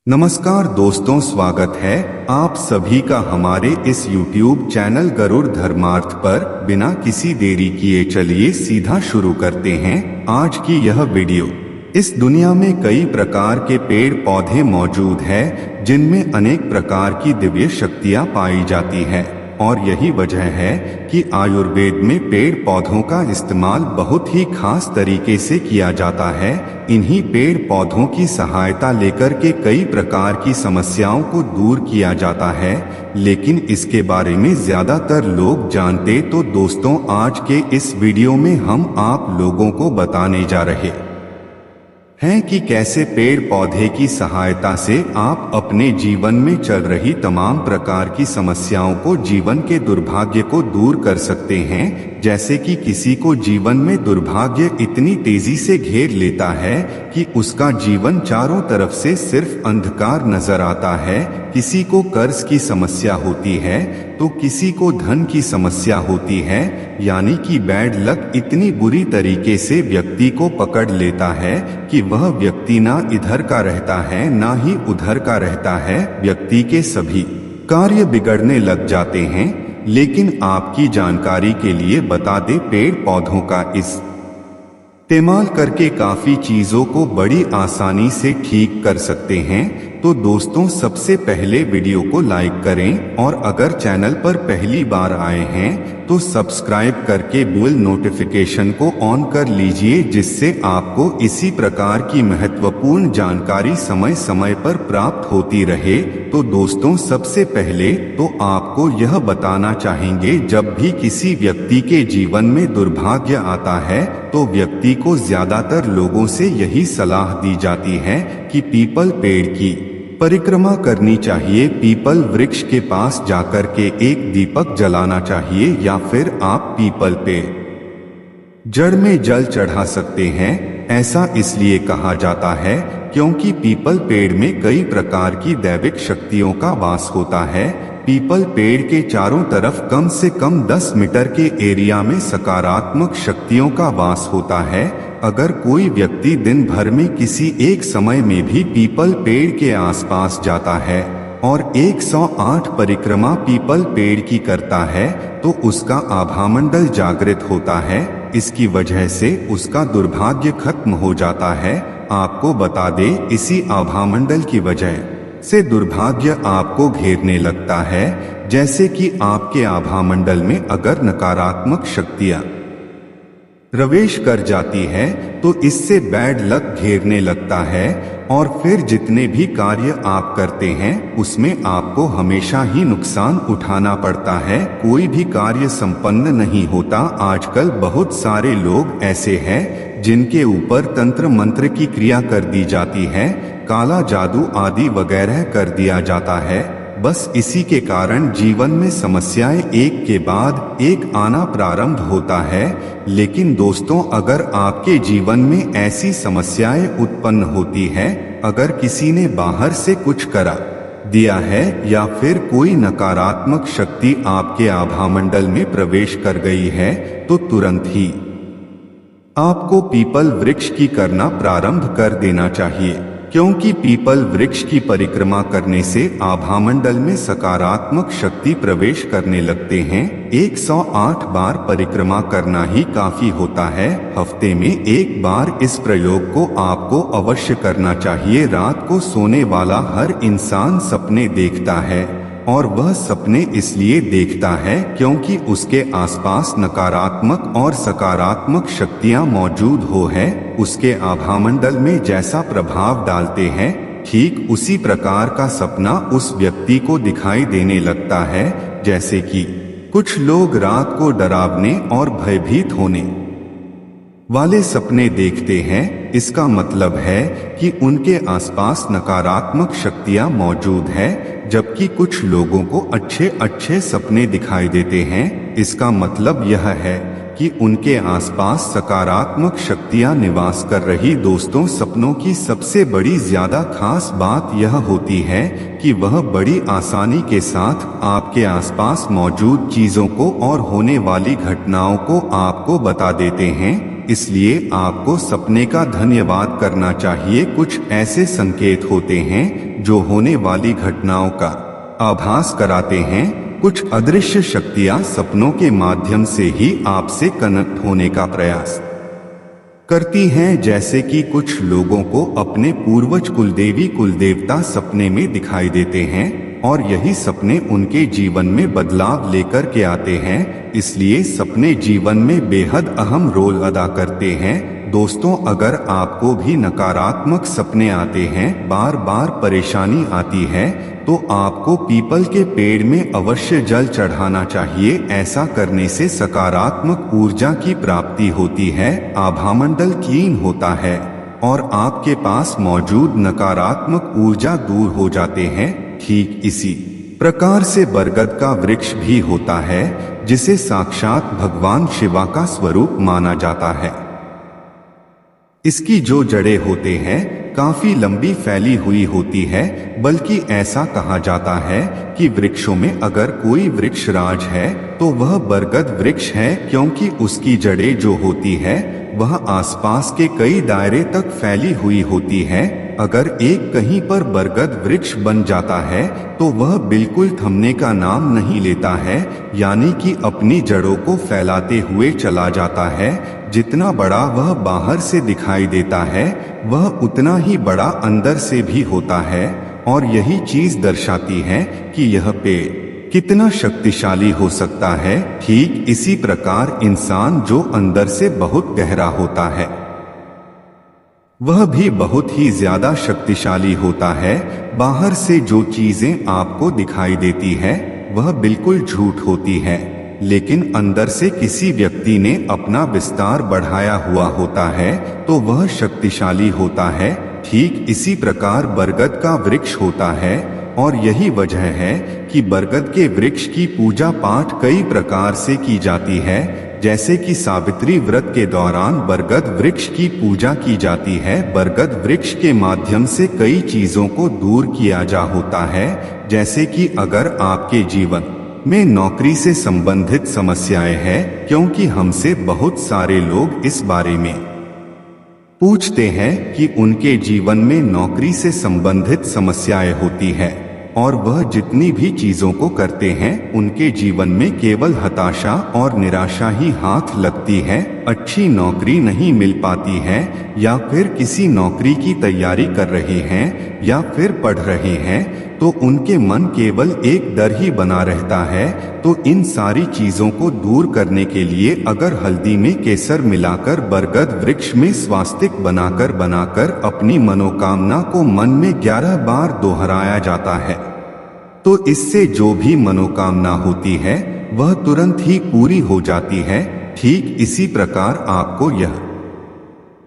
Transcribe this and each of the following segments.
नमस्कार दोस्तों, स्वागत है आप सभी का हमारे इस YouTube चैनल गरुड़ धर्मार्थ पर। बिना किसी देरी किए चलिए सीधा शुरू करते हैं आज की यह वीडियो। इस दुनिया में कई प्रकार के पेड़ पौधे मौजूद हैं जिनमें अनेक प्रकार की दिव्य शक्तियां पाई जाती हैं और यही वजह है कि आयुर्वेद में पेड़ पौधों का इस्तेमाल बहुत ही खास तरीके से किया जाता है। इन्हीं पेड़ पौधों की सहायता लेकर के कई प्रकार की समस्याओं को दूर किया जाता है, लेकिन इसके बारे में ज्यादातर लोग जानते तो दोस्तों आज के इस वीडियो में हम आप लोगों को बताने जा रहे हैं कि कैसे पेड़ पौधे की सहायता से आप अपने जीवन में चल रही तमाम प्रकार की समस्याओं को, जीवन के दुर्भाग्य को दूर कर सकते हैं। जैसे कि किसी को जीवन में दुर्भाग्य इतनी तेजी से घेर लेता है कि उसका जीवन चारों तरफ से सिर्फ अंधकार नजर आता है। किसी को कर्ज की समस्या होती है तो किसी को धन की समस्या होती है, यानी कि बैड लक इतनी बुरी तरीके से व्यक्ति को पकड़ लेता है कि वह व्यक्ति ना इधर का रहता है ना ही उधर का रहता है। व्यक्ति के सभी कार्य बिगड़ने लग जाते हैं। लेकिन आपकी जानकारी के लिए बता दें, पेड़ पौधों का इस्तेमाल करके काफी चीजों को बड़ी आसानी से ठीक कर सकते हैं। तो दोस्तों सबसे पहले वीडियो को लाइक करें और अगर चैनल पर पहली बार आए हैं तो सब्सक्राइब करके बेल नोटिफिकेशन को ऑन कर लीजिए, जिससे आपको इसी प्रकार की महत्वपूर्ण जानकारी समय समय पर प्राप्त होती रहे। तो दोस्तों सबसे पहले तो आपको यह बताना चाहेंगे, जब भी किसी व्यक्ति के जीवन में दुर्भाग्य आता है तो व्यक्ति को ज्यादातर लोगों से यही सलाह दी जाती है कि पीपल पेड़ की परिक्रमा करनी चाहिए, पीपल वृक्ष के पास जाकर के एक दीपक जलाना चाहिए, या फिर आप पीपल पे जड़ में जल चढ़ा सकते हैं। ऐसा इसलिए कहा जाता है क्योंकि पीपल पेड़ में कई प्रकार की दैविक शक्तियों का वास होता है। पीपल पेड़ के चारों तरफ कम से कम 10 मीटर के एरिया में सकारात्मक शक्तियों का वास होता है। अगर कोई व्यक्ति दिन भर में किसी एक समय में भी पीपल पेड़ के आसपास जाता है और 108 परिक्रमा पीपल पेड़ की करता है तो उसका आभामंडल जागृत होता है। इसकी वजह से उसका दुर्भाग्य खत्म हो जाता है। आपको बता दें, इसी आभामंडल की वजह से दुर्भाग्य आपको घेरने लगता है। जैसे कि आपके आभामंडल में अगर नकारात्मक शक्तियां प्रवेश कर जाती है तो इससे बैड लक घेरने लगता है और फिर जितने भी कार्य आप करते हैं उसमें आपको हमेशा ही नुकसान उठाना पड़ता है। कोई भी कार्य संपन्न नहीं होता। आजकल बहुत सारे लोग ऐसे हैं जिनके ऊपर तंत्र मंत्र की क्रिया कर दी जाती है, काला जादू आदि वगैरह कर दिया जाता है। बस इसी के कारण जीवन में समस्याएं एक के बाद एक आना प्रारंभ होता है। लेकिन दोस्तों अगर आपके जीवन में ऐसी समस्याएं उत्पन्न होती है, अगर किसी ने बाहर से कुछ करा दिया है या फिर कोई नकारात्मक शक्ति आपके आभामंडल में प्रवेश कर गई है, तो तुरंत ही आपको पीपल वृक्ष की करना प्रारंभ कर देना चाहिए, क्योंकि पीपल वृक्ष की परिक्रमा करने से आभामंडल में सकारात्मक शक्ति प्रवेश करने लगते हैं। 108 बार परिक्रमा करना ही काफी होता है। हफ्ते में एक बार इस प्रयोग को आपको अवश्य करना चाहिए। रात को सोने वाला हर इंसान सपने देखता है और वह सपने इसलिए देखता है क्योंकि उसके आसपास नकारात्मक और सकारात्मक शक्तियां मौजूद हो है। उसके आभामंडल में जैसा प्रभाव डालते हैं ठीक उसी प्रकार का सपना उस व्यक्ति को दिखाई देने लगता है। जैसे कि कुछ लोग रात को डरावने और भयभीत होने वाले सपने देखते हैं। इसका मतलब है कि उनके आसपास नकारात्मक शक्तियां मौजूद है, जबकि कुछ लोगों को अच्छे अच्छे सपने दिखाई देते हैं। इसका मतलब यह है कि उनके आसपास सकारात्मक शक्तियां निवास कर रही। दोस्तों सपनों की सबसे बड़ी ज्यादा खास बात यह होती है कि वह बड़ी आसानी के साथ आपके आसपास मौजूद चीजों को और होने वाली घटनाओं को आपको बता देते हैं। इसलिए आपको सपने का धन्यवाद करना चाहिए। कुछ ऐसे संकेत होते हैं जो होने वाली घटनाओं का आभास कराते हैं। कुछ अदृश्य शक्तियां सपनों के माध्यम से ही आपसे कनेक्ट होने का प्रयास करती हैं, जैसे कि कुछ लोगों को अपने पूर्वज कुलदेवी कुलदेवता सपने में दिखाई देते हैं और यही सपने उनके जीवन में बदलाव लेकर के आते हैं। इसलिए सपने जीवन में बेहद अहम रोल अदा करते हैं। दोस्तों, अगर आपको भी नकारात्मक सपने आते हैं, बार बार परेशानी आती है, तो आपको पीपल के पेड़ में अवश्य जल चढ़ाना चाहिए। ऐसा करने से सकारात्मक ऊर्जा की प्राप्ति होती है, आभामंडल क्लीन होता है और आपके पास मौजूद नकारात्मक ऊर्जा दूर हो जाते हैं। ठीक इसी प्रकार से बरगद का वृक्ष भी होता है, जिसे साक्षात भगवान शिवा का स्वरूप माना जाता है। इसकी जो जड़ें होते हैं काफी लंबी फैली हुई होती है, बल्कि ऐसा कहा जाता है कि वृक्षों में अगर कोई वृक्षराज है तो वह बरगद वृक्ष है, क्योंकि उसकी जड़ें जो होती है वह आसपास के कई दायरे तक फैली हुई होती है। अगर एक कहीं पर बरगद वृक्ष बन जाता है तो वह बिल्कुल थमने का नाम नहीं लेता है, यानी कि अपनी जड़ों को फैलाते हुए चला जाता है। जितना बड़ा वह बाहर से दिखाई देता है, वह उतना ही बड़ा अंदर से भी होता है। और यही चीज दर्शाती है कि यह पेड़ कितना शक्तिशाली हो सकता है। ठीक इसी प्रकार इंसान जो अंदर से बहुत गहरा होता है, वह भी बहुत ही ज्यादा शक्तिशाली होता है। बाहर से जो चीजें आपको दिखाई देती है वह बिल्कुल झूठ होती है, लेकिन अंदर से किसी व्यक्ति ने अपना विस्तार बढ़ाया हुआ होता है तो वह शक्तिशाली होता है। ठीक इसी प्रकार बरगद का वृक्ष होता है, और यही वजह है कि बरगद के वृक्ष की पूजा पाठ कई प्रकार से की जाती है। जैसे कि सावित्री व्रत के दौरान बरगद वृक्ष की पूजा की जाती है। बरगद वृक्ष के माध्यम से कई चीजों को दूर किया जा होता है, जैसे कि अगर आपके जीवन में नौकरी से संबंधित समस्याएं हैं, क्योंकि हमसे बहुत सारे लोग इस बारे में पूछते हैं कि उनके जीवन में नौकरी से संबंधित समस्याएं होती है और वह जितनी भी चीजों को करते हैं उनके जीवन में केवल हताशा और निराशा ही हाथ लगती है। अच्छी नौकरी नहीं मिल पाती है, या फिर किसी नौकरी की तैयारी कर रहे हैं या फिर पढ़ रहे हैं, तो उनके मन केवल एक डर ही बना रहता है। तो इन सारी चीजों को दूर करने के लिए अगर हल्दी में केसर मिलाकर बरगद वृक्ष में स्वास्तिक बनाकर अपनी मनोकामना को मन में 11 बार दोहराया जाता है, तो इससे जो भी मनोकामना होती है वह तुरंत ही पूरी हो जाती है। ठीक इसी प्रकार आपको यह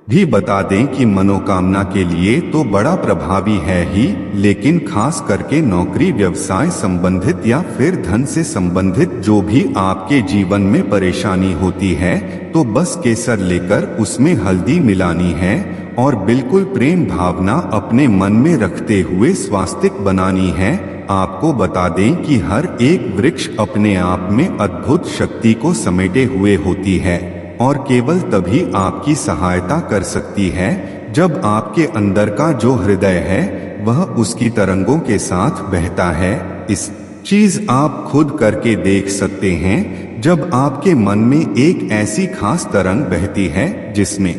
भी बता दें कि मनोकामना के लिए तो बड़ा प्रभावी है ही, लेकिन खास करके नौकरी व्यवसाय संबंधित या फिर धन से संबंधित जो भी आपके जीवन में परेशानी होती है, तो बस केसर लेकर उसमें हल्दी मिलानी है और बिल्कुल प्रेम भावना अपने मन में रखते हुए स्वास्तिक बनानी है। आपको बता दें कि हर एक वृक्ष अपने आप में अद्भुत शक्ति को समेटे हुए होती है और केवल तभी आपकी सहायता कर सकती है जब आपके अंदर का जो हृदय है वह उसकी तरंगों के साथ बहता है। इस चीज आप खुद करके देख सकते हैं। जब आपके मन में एक ऐसी खास तरंग बहती है जिसमें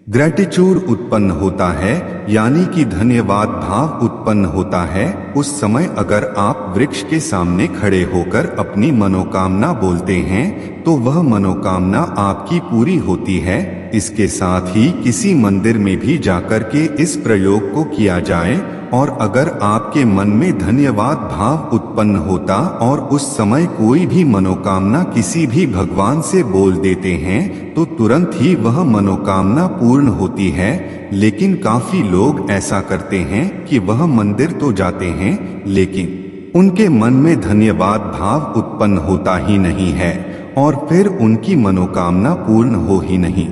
ग्रैटिट्यूड उत्पन्न होता है, यानी कि धन्यवाद भाव उत्पन्न होता है, उस समय अगर आप वृक्ष के सामने खड़े होकर अपनी मनोकामना बोलते हैं तो वह मनोकामना आपकी पूरी होती है। इसके साथ ही किसी मंदिर में भी जाकर के इस प्रयोग को किया जाए, और अगर आपके मन में धन्यवाद भाव उत्पन्न होता और उस समय कोई भी मनोकामना किसी भी भगवान से बोल देते हैं तो तुरंत ही वह मनोकामना पूर्ण होती है। लेकिन काफी लोग ऐसा करते हैं कि वह मंदिर तो जाते हैं लेकिन उनके मन में धन्यवाद भाव उत्पन्न होता ही नहीं है और फिर उनकी मनोकामना पूर्ण हो ही नहीं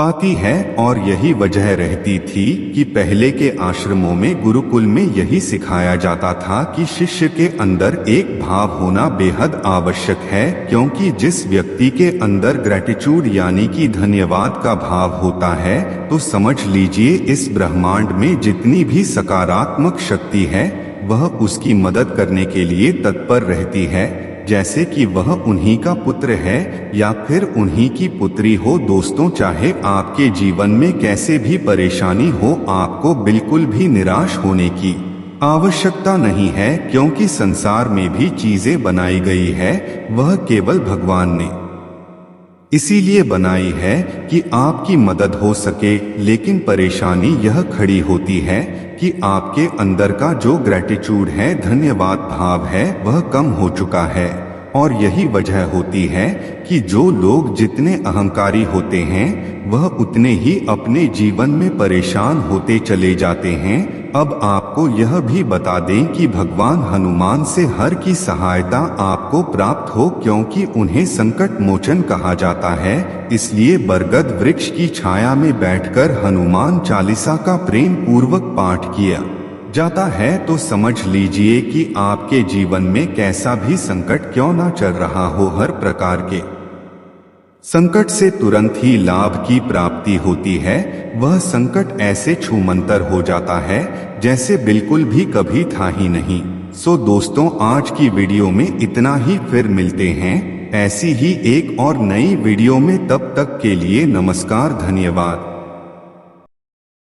पाती है। और यही वजह रहती थी कि पहले के आश्रमों में गुरुकुल में यही सिखाया जाता था कि शिष्य के अंदर एक भाव होना बेहद आवश्यक है, क्योंकि जिस व्यक्ति के अंदर ग्रेटिट्यूड यानी कि धन्यवाद का भाव होता है तो समझ लीजिए इस ब्रह्मांड में जितनी भी सकारात्मक शक्ति है वह उसकी मदद करने के लिए तत्पर रहती है, जैसे कि वह उन्हीं का पुत्र है या फिर उन्हीं की पुत्री हो। दोस्तों, चाहे आपके जीवन में कैसे भी परेशानी हो, आपको बिल्कुल भी निराश होने की आवश्यकता नहीं है, क्योंकि संसार में भी चीजें बनाई गई है वह केवल भगवान ने इसीलिए बनाई है कि आपकी मदद हो सके। लेकिन परेशानी यह खड़ी होती है कि आपके अंदर का जो ग्रेटिट्यूड है, धन्यवाद भाव है, वह कम हो चुका है। और यही वजह होती है कि जो लोग जितने अहंकारी होते हैं वह उतने ही अपने जीवन में परेशान होते चले जाते हैं। अब आपको यह भी बता दें कि भगवान हनुमान से हर की सहायता आपको प्राप्त हो, क्योंकि उन्हें संकट मोचन कहा जाता है। इसलिए बरगद वृक्ष की छाया में बैठकर हनुमान चालीसा का प्रेम पूर्वक पाठ किया जाता है तो समझ लीजिए कि आपके जीवन में कैसा भी संकट क्यों ना चल रहा हो, हर प्रकार के संकट से तुरंत ही लाभ की प्राप्ति होती है। वह संकट ऐसे छूमंतर हो जाता है जैसे बिल्कुल भी कभी था ही नहीं। सो दोस्तों, आज की वीडियो में इतना ही, फिर मिलते हैं ऐसी ही एक और नई वीडियो में। तब तक के लिए नमस्कार, धन्यवाद।